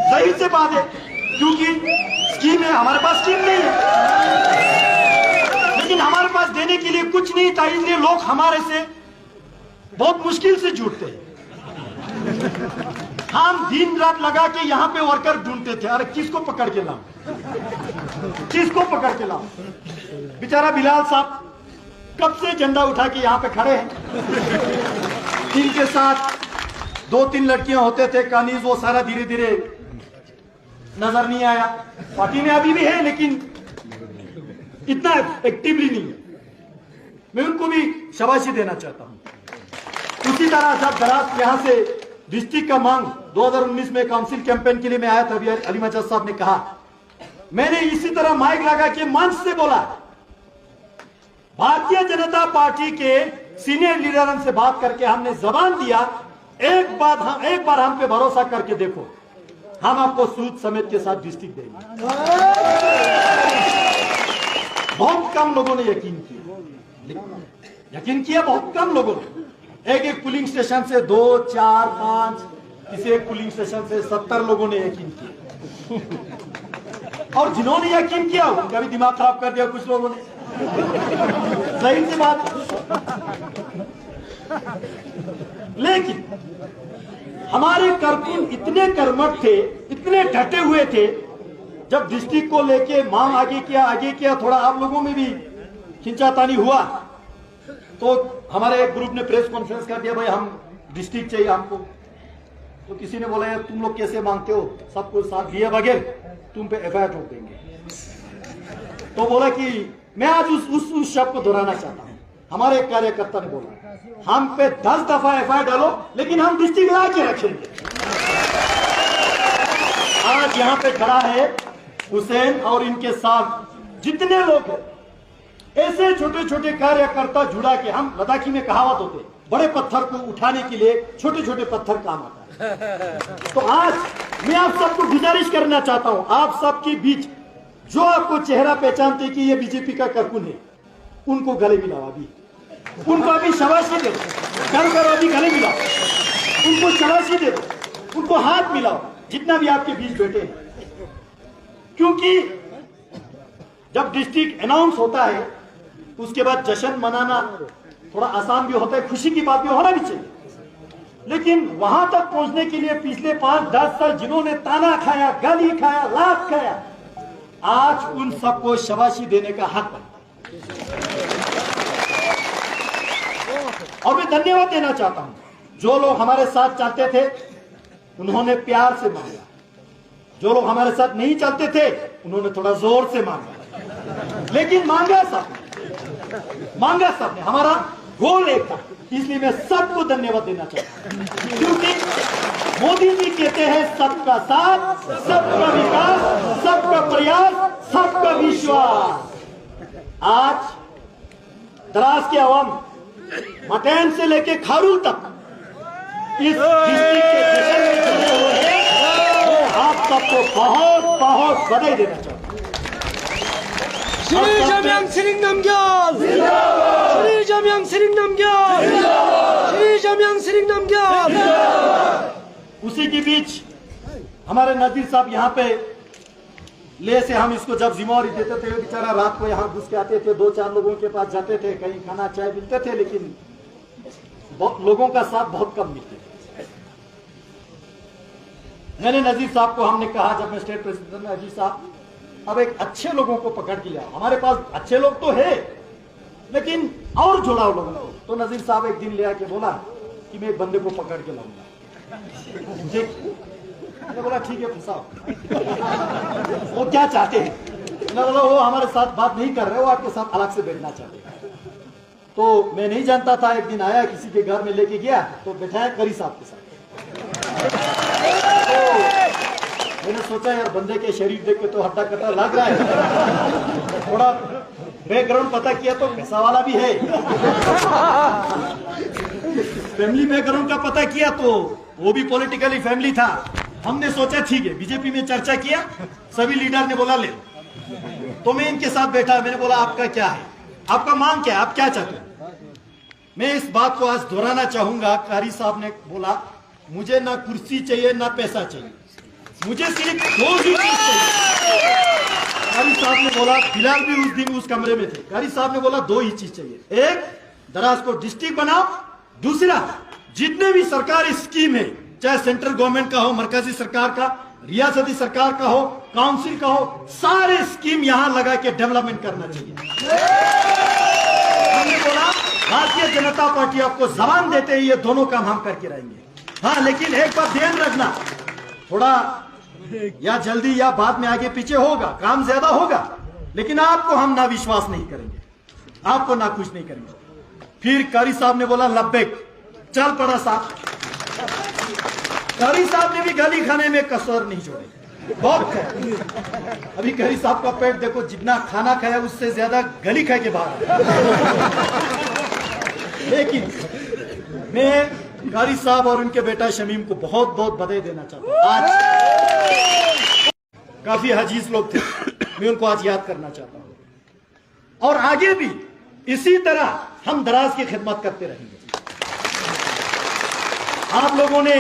सही से बात है, क्योंकि स्कीम है, हमारे पास स्कीम नहीं है, लेकिन हमारे पास देने के लिए कुछ नहीं था, इसलिए लोग हमारे से बहुत मुश्किल से जुड़ते हैं। हम दिन रात लगा के यहाँ पे वर्कर ढूंढते थे, अरे किसको पकड़ के लाऊं, किसको पकड़ के लाऊं। बेचारा बिलाल साहब कब से झंडा उठा के यहाँ पे खड़े हैं, इनके साथ 2-3 लड़कियां होते थे कानीज, वो सारा धीरे धीरे नजर नहीं आया। पार्टी में अभी भी है लेकिन इतना एक्टिवली नहीं है। मैं उनको भी शाबाशी देना चाहता हूं। उसी तरह जब दराज यहां से डिस्ट्रिक्ट का मांग 2019 में काउंसिल कैंपेन के लिए मैं आया था, अभी अली मजाद साहब ने कहा, मैंने इसी तरह माइक लगा के मंच से बोला, भारतीय जनता पार्टी के सीनियर लीडर हमसे बात करके हमने जबान दिया, एक बार हम पे भरोसा करके देखो, हम आपको सूद समेत के साथ डिस्ट्रिक्ट देंगे। बहुत कम लोगों ने यकीन किया, बहुत कम लोगों ने। एक पुलिंग स्टेशन से 2, 4, 5, किसी एक पुलिंग स्टेशन से 70 लोगों ने यकीन किया, और जिन्होंने यकीन किया उनका भी दिमाग खराब कर दिया कुछ लोगों ने। सही सी बात। लेकिन हमारे कारकुन इतने कर्मठ थे, इतने डटे हुए थे, जब डिस्ट्रिक्ट को लेके मांग आगे किया, थोड़ा आप लोगों में भी खिंचातानी हुआ, तो हमारे एक ग्रुप ने प्रेस कॉन्फ्रेंस कर दिया, भाई हम डिस्ट्रिक्ट चाहिए हमको। तो किसी ने बोला यार तुम लोग कैसे मांगते हो, सबको साथ दिए बगैर तुम पे एफआईआर ठोक देंगे। तो बोला कि मैं आज उस शब्द को दोहराना चाहता हूं। हमारे एक कार्यकर्ता ने बोला, हम पे 10 दफा एफआईआर डालो लेकिन हम डिस्ट्रिक्ट ला के रखेंगे। आज यहाँ पे खड़ा है हुसैन और इनके साथ जितने लोग हैं, ऐसे छोटे छोटे कार्यकर्ता जुड़ा के, हम लद्दाखी में कहावत होते, बड़े पत्थर को उठाने के लिए छोटे छोटे पत्थर काम आता है। तो आज मैं आप सबको गुजारिश करना चाहता हूं, आप सबके बीच जो आपको चेहरा पहचानते कि ये बीजेपी का कारकुन है, उनको गले मिलाओ, अभी उनको अभी शाबाशी दे दो, करो अभी गले मिलाओ, उनको शाबाशी दे दो, उनको हाथ मिलाओ, जितना भी आपके बीच बैठे हैं। क्योंकि जब डिस्ट्रिक्ट अनाउंस होता है उसके बाद जश्न मनाना थोड़ा आसान भी होता है, खुशी की बात भी होना भी चाहिए, लेकिन वहां तक पहुंचने के लिए पिछले 5-10 साल जिन्होंने ताना खाया, गाली खाया, लात खाया, आज उन सबको शाबाशी देने का हक बनता है। और मैं धन्यवाद देना चाहता हूं, जो लोग हमारे साथ चलते थे उन्होंने प्यार से मांगा, जो लोग हमारे साथ नहीं चलते थे उन्होंने थोड़ा जोर से मांगा, लेकिन मांगा सबने, हमारा गोल एक था। इसलिए मैं सबको धन्यवाद देना चाहता हूं, क्योंकि मोदी जी कहते हैं सबका साथ, सबका विकास, सबका प्रयास, सबका विश्वास। आज द्रास के अवाम मटैन से लेके खारुल तक इस डिस्ट्रिक्ट के जश्न में जुड़े हुए हैं, मैं आप सबको बहुत बहुत बधाई देना चाहूँगा। श्री जमयांग सिरिंग नामग्याल, श्री जमयांग सिरिंग नामग्याल, श्री जमयांग सिरिंग नामग्याल। उसी के बीच हमारे नजीर साहब यहाँ पे ले से हम इसको जब जिम्मेवारी देते थे, बेचारा रात को यहाँ घुस के आते थे, 2-4 लोगों के पास जाते थे, कहीं खाना चाय मिलते थे, लेकिन लोगों का साथ बहुत कम मिलते थे। मैंने नजीर साहब को हमने कहा जब मैं स्टेट प्रेसिडेंट में, नजीर साहब अब एक अच्छे लोगों को पकड़ के लाओ, हमारे पास अच्छे लोग तो है लेकिन और जोड़ाओ लोगों को। तो नजीर साहब एक दिन ले आके बोला कि मैं एक बंदे को पकड़ के लाऊंगा। मैंने बोला ठीक है फंसाओ। वो क्या चाहते हैं? मैंने बोला वो हमारे साथ बात नहीं कर रहे, वो आपके साथ अलग से बैठना चाहते हैं। तो मैं नहीं जानता था, एक दिन आया किसी के घर में लेके गया तो बैठाया करी साहब के साथ। तो मैंने सोचा यार बंदे के शरीर देख के तो हड्डा कट्टा लग रहा है, थोड़ा बैकग्राउंड पता किया तो पैसा वाला भी है, फैमिली बैकग्राउंड का पता किया तो वो भी पॉलिटिकली फैमिली था। हमने सोचा ठीक है, बीजेपी में चर्चा किया, सभी लीडर ने बोला ले, तो मैं इनके साथ बैठा। मैंने बोला आपका क्या है, आपका मांग क्या है, आप क्या चाहते हो? मैं इस बात को आज दोहराना चाहूंगा। कारी साहब ने बोला मुझे ना कुर्सी चाहिए ना पैसा चाहिए, मुझे सिर्फ 2 ही चीज चाहिए। कारी साहब ने बोला, फिलहाल भी उस दिन उस कमरे में थे, कारी साहब ने बोला 2 ही चीज चाहिए, एक दराज को डिस्ट्रिक्ट बनाओ, दूसरा जितने भी सरकारी स्कीम है, चाहे सेंट्रल गवर्नमेंट का हो, मरकजी सरकार का, रियासती सरकार का हो, काउंसिल का हो, सारे स्कीम यहां लगा के डेवलपमेंट करना चाहिए। हमने बोला भारतीय जनता पार्टी आपको जबान देते हैं ये दोनों काम हम करके रहेंगे। हाँ, लेकिन एक बात ध्यान रखना, थोड़ा या जल्दी या बाद में आगे पीछे होगा, काम ज्यादा होगा, लेकिन आपको हम ना विश्वास नहीं करेंगे, आपको ना कुछ नहीं करेंगे। फिर कारी साहब ने बोला लब्बैक, चल पड़ा साहब। कारी साहब ने भी गाली खाने में कसर नहीं छोड़ी, बहुत खाया। अभी कारी साहब का पेट देखो, जितना खाना खाया उससे ज्यादा गली खा के बाहर। लेकिन मैं कारी साहब और उनके बेटा शमीम को बहुत बहुत बधाई देना चाहता हूं। आज काफी अजीज लोग थे, मैं उनको आज याद करना चाहता हूं और आगे भी इसी तरह हम दराज की खिदमत करते रहेंगे। आप लोगों ने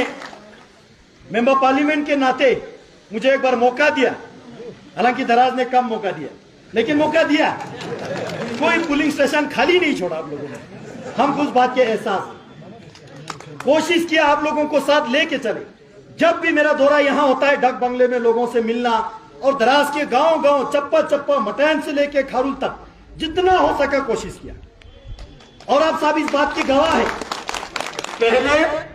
मेंबर पार्लियामेंट के नाते मुझे एक बार मौका दिया, हालांकि दराज ने कम मौका दिया, लेकिन मौका दिया। कोई पोलिंग स्टेशन खाली नहीं छोड़ा आप लोगों ने, हमको उस बात के एहसास, कोशिश किया आप लोगों को साथ लेके चले। जब भी मेरा दौरा यहां होता है, डक बंगले में लोगों से मिलना और दराज के गांव गांव, चप्पा चप्पा, मटैन से लेके खारुल तक जितना हो सका कोशिश किया। और आप सब इस बात की गवाह है, पहले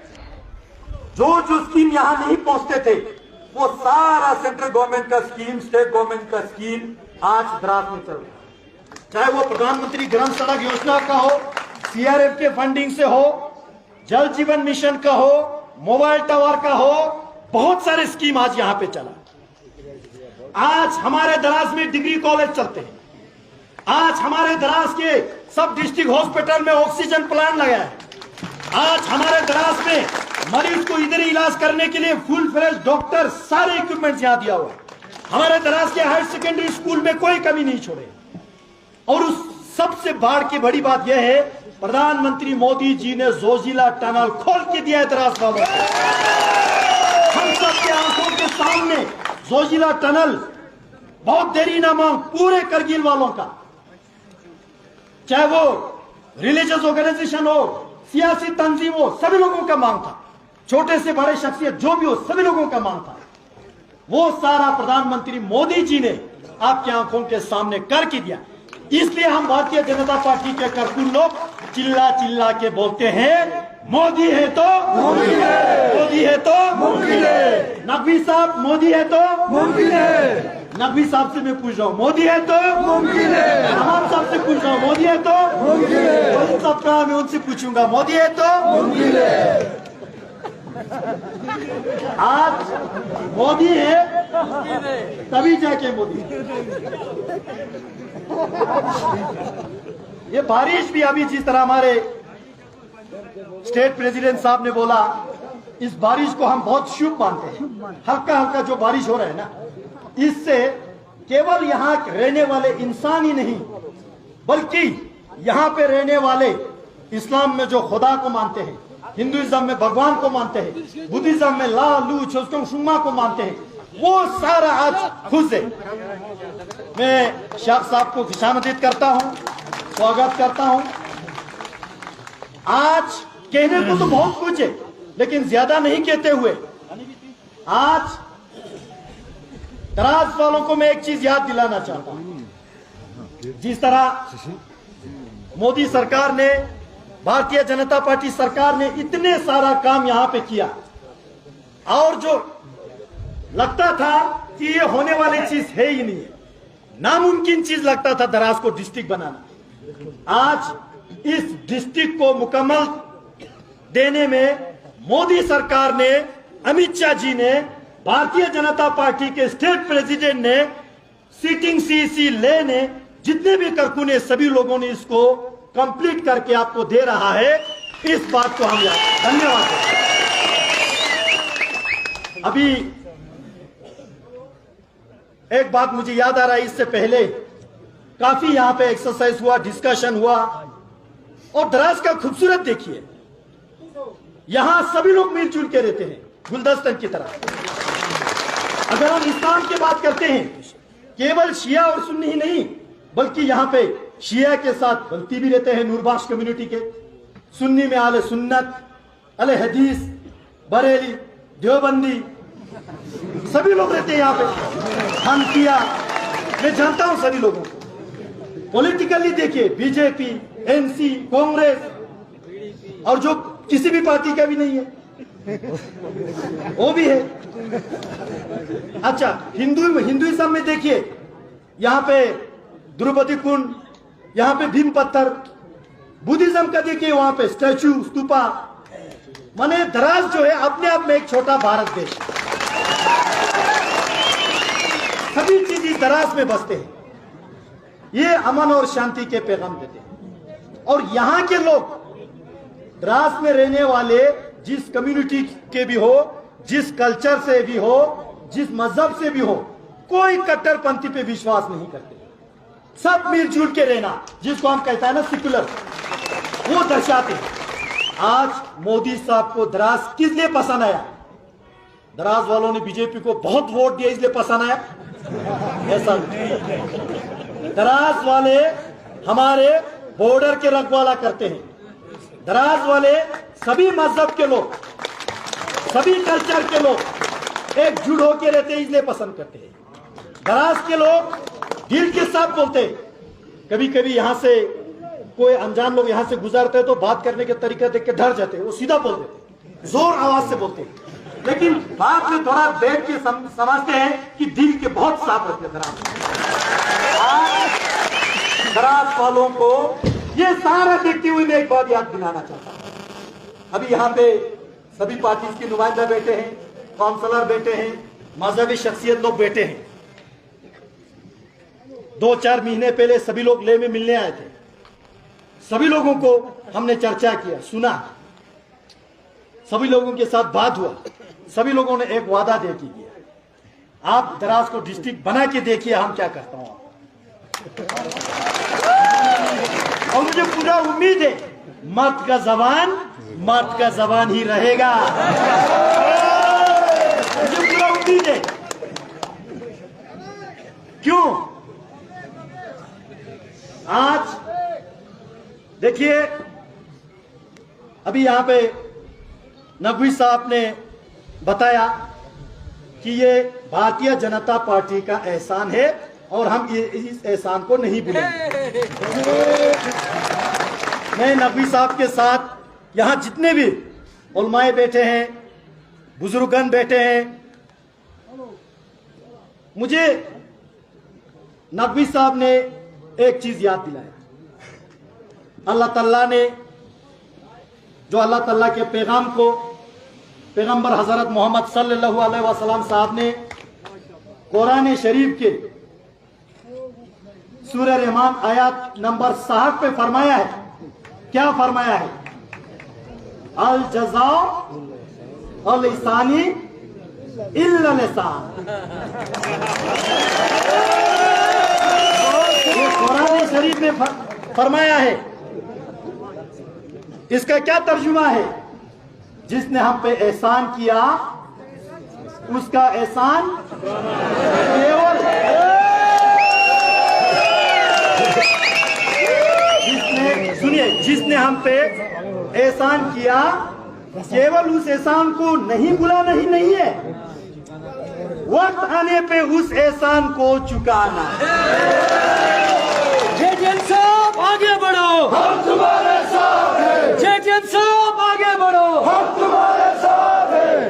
जो स्कीम यहां नहीं पहुंचते थे, वो सारा सेंट्रल गवर्नमेंट का स्कीम, स्टेट गवर्नमेंट का स्कीम आज दराज में चल रहा है। चाहे वो प्रधानमंत्री ग्राम सड़क योजना का हो, सीआरएफ के फंडिंग से हो, जल जीवन मिशन का हो, मोबाइल टावर का हो, बहुत सारे स्कीम आज यहां पे चला। आज हमारे दराज में डिग्री कॉलेज चलते हैं, आज हमारे दराज के सब डिस्ट्रिक्ट हॉस्पिटल में ऑक्सीजन प्लांट लगा है, आज हमारे दराज में मरीज को इधर इलाज करने के लिए फुल फ्लेज डॉक्टर, सारे इक्विपमेंट्स यहां दिया हुआ है। हमारे दराज के हायर सेकेंडरी स्कूल में कोई कमी नहीं छोड़े। और उस सबसे बड़ी बात यह है, प्रधानमंत्री मोदी जी ने जोजिला टनल खोल के दिया है दराज वालों को। हम सबके आंखों के सामने जोजिला टनल, बहुत देरी ना मांग, पूरे करगिल वालों का, चाहे वो रिलीजियस ऑर्गेनाइजेशन हो, सियासी तंजीम हो, सभी लोगों का मांग था, छोटे से बड़े शख्सियत जो भी हो, सभी लोगों का मांग था। वो सारा प्रधानमंत्री मोदी जी ने आपकी आंखों के सामने करके दिया। इसलिए हम भारतीय जनता पार्टी के करकुल लोग चिल्ला चिल्ला के बोलते हैं, मोदी है तो मुमकिन है, मोदी है तो मुमकिन है। नकवी साहब, मोदी है तो मुमकिन है। नकवी साहब से मैं पूछ रहा हूँ, मोदी है तो मुमकिन है। हमारे साहब से पूछ रहा हूँ, मोदी है तो मुमकिन है। सबका मैं उनसे पूछूंगा, मोदी है तो मुमकिन है। आज मोदी है तभी जाके मोदी। ये बारिश भी अभी जिस तरह हमारे स्टेट प्रेसिडेंट साहब ने बोला, इस बारिश को हम बहुत शुभ मानते हैं। हल्का हल्का जो बारिश हो रहा है ना, इससे केवल यहाँ रहने वाले इंसान ही नहीं, बल्कि यहाँ पे रहने वाले इस्लाम में जो खुदा को मानते हैं, हिंदुइज्म में भगवान को मानते हैं, बुद्धिज्म में ला लू छोस्कों शुमा को मानते हैं, वो सारा आज खुश है। मैं शाह साहब को खुशामदीद करता हूँ, स्वागत करता हूँ। आज कहने को तो बहुत कुछ है, लेकिन ज्यादा नहीं कहते हुए आज द्रास वालों को मैं एक चीज याद दिलाना चाहता हूं। जिस तरह मोदी सरकार ने, भारतीय जनता पार्टी सरकार ने इतने सारा काम यहां पे किया, और जो लगता था कि ये होने वाली चीज है ही नहीं, नामुमकिन चीज लगता था द्रास को डिस्ट्रिक्ट बनाना, आज इस डिस्ट्रिक्ट को मुकम्मल देने में मोदी सरकार ने, अमित शाह जी ने, भारतीय जनता पार्टी के स्टेट प्रेसिडेंट ने, सिटिंग सीसी ले ने, जितने भी कारकुन, सभी लोगों ने इसको कंप्लीट करके आपको दे रहा है। इस बात को हम धन्यवाद देते हैं। अभी एक बात मुझे याद आ रहा है, इससे पहले काफी यहां पे एक्सरसाइज हुआ, डिस्कशन हुआ, और द्रास का खूबसूरत देखिए, यहां सभी लोग मिलजुल के रहते हैं गुलदस्तन की तरह। अगर हम इस्लाम की बात करते हैं, केवल शिया और सुन्नी ही नहीं, बल्कि यहाँ पे शिया के साथ बल्ती भी रहते हैं, नूरबाश कम्युनिटी के, सुन्नी में आले सुन्नत, अले हदीस, बरेली, देवबंदी, सभी लोग रहते हैं यहाँ पे, हनफिया, मैं जानता हूं सभी लोगों को। पॉलिटिकली देखिए, बीजेपी, एनसी, कांग्रेस, और जो किसी भी पार्टी का भी नहीं है वो भी है। अच्छा, हिंदुइज्म में देखिए, यहाँ पे द्रौपदी कुंड, यहाँ पे भीम पत्थर, बुद्धिज्म का देखिए वहां पे स्टैचू, स्तूपा, माने द्रास जो है अपने आप में एक छोटा भारत देश, सभी चीज इस द्रास में बसते हैं। ये अमन और शांति के पैगाम देते हैं। और यहाँ के लोग, द्रास में रहने वाले, जिस कम्युनिटी के भी हो, जिस कल्चर से भी हो, जिस मजहब से भी हो, कोई कट्टरपंथी पे विश्वास नहीं करते, सब मिलजुल के रहना, जिसको हम कहते हैं ना सेक्युलर, वो दर्शाते हैं। आज मोदी साहब को द्रास किस लिए पसंद आया? द्रास वालों ने बीजेपी को बहुत वोट दिया इसलिए पसंद आया? ऐसा नहीं। द्रास वाले हमारे बॉर्डर के रखवाला करते हैं, द्रास वाले सभी मजहब के लोग, सभी कल्चर के लोग एकजुट होकर रहते हैं इसलिए पसंद करते हैं। द्रास के लोग दिल के साथ बोलते हैं। कभी कभी यहाँ से कोई अनजान लोग यहाँ से गुजरते हैं तो बात करने के तरीका देख के डर जाते हैं, वो सीधा बोल देते, जोर आवाज से बोलते हैं, लेकिन बात में थोड़ा बैठ के समझते हैं कि दिल के बहुत साफ रहते हैं द्रास वालों को। ये सारा देखते हुए मैं एक बात याद दिलाना चाहता हूं। अभी यहाँ पे सभी पार्टी के नुमाइंदा बैठे हैं, काउंसलर बैठे हैं, मजहबी शख्सियत लोग बैठे हैं। 2-4 महीने पहले सभी लोग ले में मिलने आए थे, सभी लोगों को हमने चर्चा किया, सुना, सभी लोगों के साथ बात हुआ, सभी लोगों ने एक वादा दे किया, आप द्रास को डिस्ट्रिक्ट बना के देखिए हम क्या करता हूं। और मुझे पूरा उम्मीद है मर्द का जबान ही रहेगा, मुझे पूरा उम्मीद है। क्यों? आज देखिए, अभी यहां पे नकवी साहब ने बताया कि ये भारतीय जनता पार्टी का एहसान है और हम इस एहसान को नहीं भूलेंगे। मैं नकवी साहब के साथ यहां जितने भी उलमाए बैठे हैं, बुजुर्गन बैठे हैं, मुझे नकवी साहब ने एक चीज याद दिलाया। अल्लाह ताला ने जो अल्लाह ताला के पैगाम को पैगंबर हजरत मोहम्मद सल्लल्लाहु अलैहि वसल्लम साहब ने कुरान शरीफ के सूरह रहमान आयत नंबर 60 पे फरमाया है। क्या फरमाया है? अल जज़ाओ और लिसानी इल्ला लिसान। ये कुरान शरीफ में फरमाया है। इसका क्या तर्जुमा है? जिसने हम पे एहसान किया उसका एहसान केवल, जिसने हम पे एहसान किया केवल उस एहसान को नहीं भुलाना ही नहीं है, वक्त आने पे उस एहसान को चुकाना। जेठियन साहब आगे बढ़ो, हम तुम्हारे साथ हैं। जेठियन साहब आगे बढ़ो, हम तुम्हारे साथ हैं।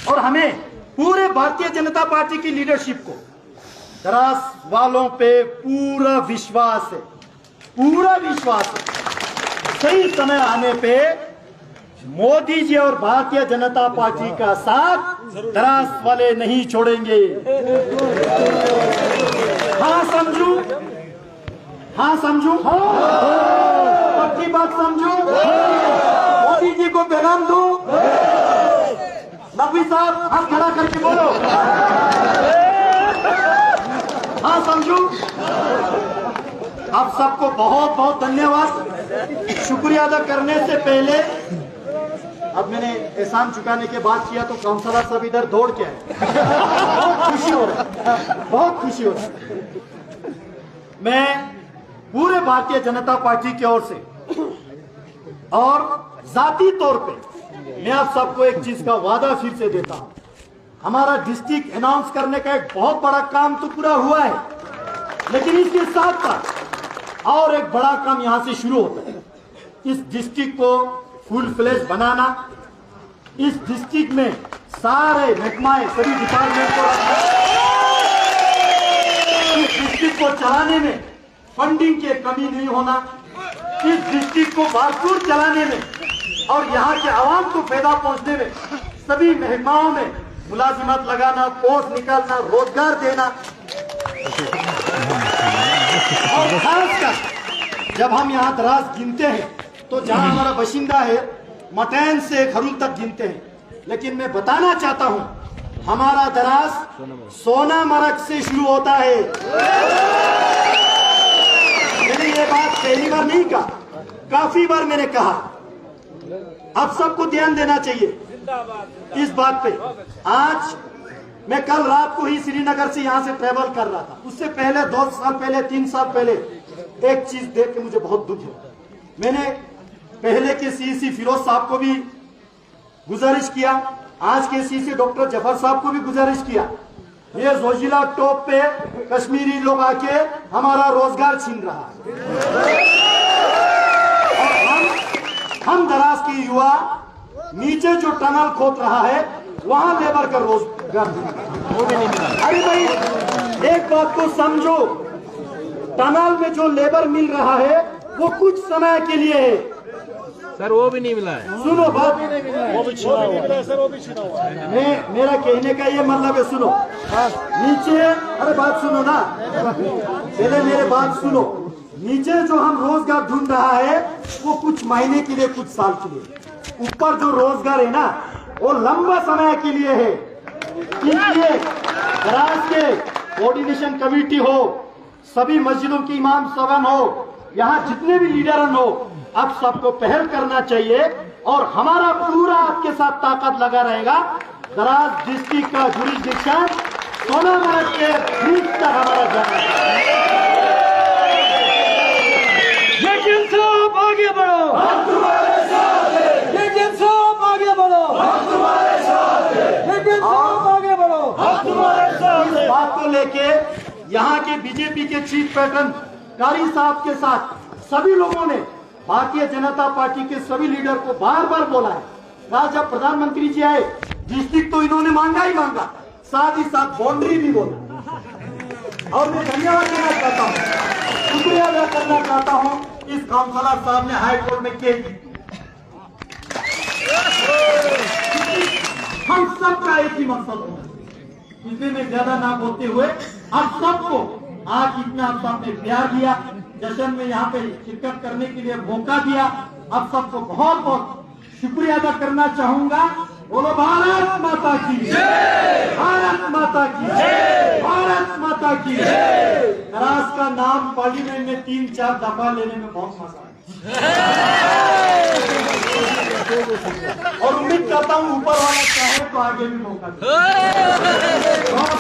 और हमें पूरे भारतीय जनता पार्टी की लीडरशिप को, द्रास वालों पे पूरा विश्वास है, पूरा विश्वास है। सही समय आने पे मोदी जी और भारतीय जनता पार्टी का साथ द्रास वाले नहीं छोड़ेंगे। हाँ समझू, हाँ समझू, पक्की बात समझू, मोदी जी को पैगाम दो। नकवी साहब हाथ खड़ा करके बोलो, हाँ समझू। आप सबको बहुत बहुत धन्यवाद। शुक्रिया अदा करने से पहले, अब मैंने एहसान चुकाने के बाद किया तो काउंसलर सब इधर दौड़ के आए। बहुत खुशी हो रहा है, बहुत खुशी हो रहा है। मैं पूरे भारतीय जनता पार्टी की ओर से और जाती तौर पे मैं आप सबको एक चीज का वादा फिर से देता हूं। हमारा डिस्ट्रिक्ट अनाउंस करने का एक बहुत बड़ा काम तो पूरा हुआ है, लेकिन इसके साथ साथ और एक बड़ा काम यहां से शुरू होता है। इस डिस्ट्रिक्ट को फुल फ्लेज बनाना, इस डिस्ट्रिक्ट में सारे महकमाएं, सभी डिपार्टमेंट को रखना, इस डिस्ट्रिक्ट को चलाने में फंडिंग की कमी नहीं होना, इस डिस्ट्रिक्ट को भरपूर चलाने में और यहाँ के आवाम को फायदा पहुंचने में सभी महकमाओं में मुलाजिमत लगाना, पोस्ट निकालना, रोजगार देना। और खासकर जब हम यहाँ दराज गिनते हैं तो जहाँ हमारा बशिंदा है मटैन से खरूल तक गिनते हैं, लेकिन मैं बताना चाहता हूँ हमारा दराज सोनामर्ग से शुरू होता है। मैंने ये बात पहली बार नहीं कहा, काफी बार मैंने कहा। अब सबको ध्यान देना चाहिए इस बात पे। आज मैं कल रात को ही श्रीनगर से यहाँ से ट्रेवल कर रहा था। उससे पहले 2 साल पहले, 3 साल पहले एक चीज देख के मुझे बहुत दुख है। मैंने पहले के सीसी फिरोज साहब को भी गुजारिश किया, आज के सीसी डॉक्टर जफर साहब को भी गुजारिश किया। ये जोजिला टॉप पे कश्मीरी लोग आके हमारा रोजगार छीन रहा है। और हम दराज के युवा नीचे जो टनल खोद रहा है वहां लेबर का रोजगार वो भी नहीं मिला। अरे भाई एक बात को समझो, टनल में जो लेबर मिल रहा है वो कुछ समय के लिए है सर, वो भी नहीं मिला है। सुनो बात, वो भी छिना हुआ है सर, वो भी छिना हुआ है। मेरा कहने का ये मतलब है, सुनो नीचे, अरे बात सुनो ना, पहले मेरे बात सुनो। नीचे जो हम रोजगार ढूंढ रहा है वो कुछ महीने के लिए, कुछ साल के लिए। ऊपर जो रोजगार है ना वो लंबा समय के लिए है। इसलिए दराज के कोऑर्डिनेशन कमेटी हो, सभी मस्जिदों की इमाम सवन हो, यहाँ जितने भी लीडर हो, अब सबको पहल करना चाहिए और हमारा पूरा आपके साथ ताकत लगा रहेगा। दराज डिस्ट्रिक्ट का जुरिस्डिक्शन सोनामर्ग के बीच तक हमारा जाना है। जेठियन साहब आगे बढ़ो, हम तुम्हारे साथ हैं। जेठियन साहब आगे बढ़ो, हम तुम्हारे साथ हैं। जेठियन साहब आगे बढ़ो। हम तुम्हारे साथ इस हैं। बात को लेके यहाँ के बीजेपी के चीफ पैटर्न कारी साहब के साथ सभी लोगों ने भारतीय जनता पार्टी के सभी लीडर को बार बार बोला है। कहा जब प्रधानमंत्री जी आए डिस्ट्रिक्ट तो इन्होंने मांगा ही मांगा, साथ ही साथ बाउंड्री भी बोला। और मैं धन्यवाद देना चाहता हूँ, शुक्रिया अदा करना चाहता हूँ इस काउंसलर साहब ने हाई कोर्ट में केस दी। हम सबका एक ही मकसद होगा। इसलिए मैं ज्यादा ना बोलते हुए हम सबको आज इतना आप सबने प्यार दिया, जश्न में यहाँ पे शिरकत करने के लिए मौका दिया। आप सबको बहुत बहुत शुक्रिया अदा करना चाहूंगा। बोलो भारत माता की जय, भारत माता की जय, भारत माता की जय। द्रास का नाम पार्लियामेंट में 3-4 दफा लेने में बहुत मजा आया और उम्मीद करता हूं ऊपर वाला चाहे तो आगे भी मौका दे। बहुत